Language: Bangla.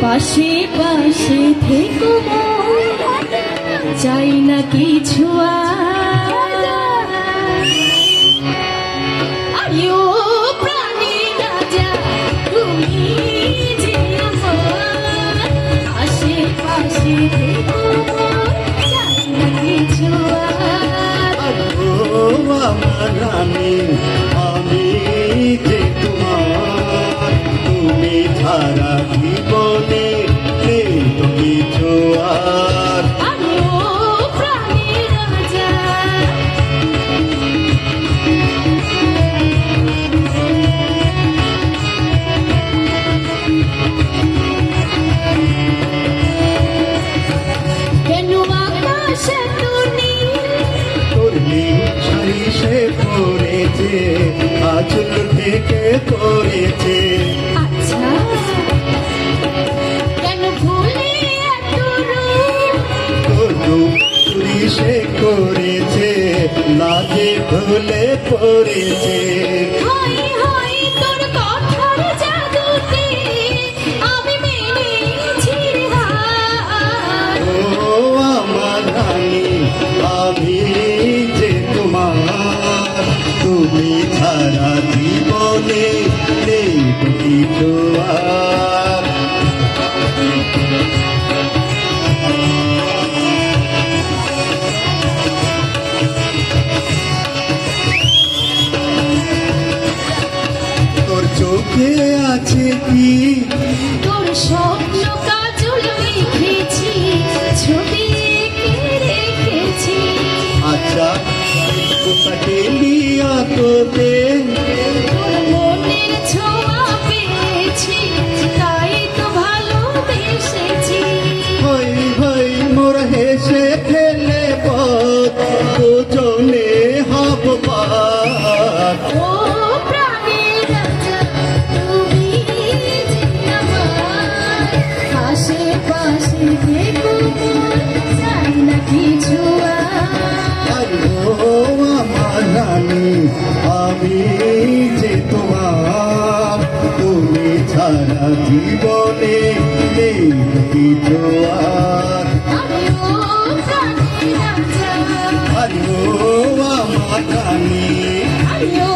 পাশে পাশে থেকো চাই না কিছু আয়ো প্রাণী রাজা তুমি যে আমার পাশে পাশে থেকো চাই না কিছু আমার রানী আমি যে তোমার তুমি ছাড়া জীবনে নেই তো কিছু আর আয়ো প্রাণী রাজা কেন আকাশে তুমি তোর শাড়ি সে পরেছে আঁচল থেকে পড়েছে আচ্ছা কেন ভুলে এত রূপ তোর চুরি সে করেছে লাজে ভুলে পড়েছে হাই হাই তোর কথার জাদুতে আমি মেনেছি হার ও আমার রানী আমি যে তোমার তুমি ছাড়া জীবনে নেই তো কিছু আর তোর চোখে আছে কি তোর স্বপ্ন কাজল লিখেছি ছবি এঁকে রেখেছি আচ্ছা কোথাকে নিয়া তোতে তোর মনের ছোঁয়া পেয়েছি তাই তো ভালোবেসেছি হই হই মোর হেসে ফেলে পথ দুজনে হব পার ও প্রাণের রাজা তুমি যে আমার পাশে পাশে থেকো চাই না কিছু আর ও আমার রানী আমি যে তোমার তুমি ছাড়া জীবনে নেই তো কিছু আর আমিও প্রাণের রাজা আরে ও আমার রানী আমিও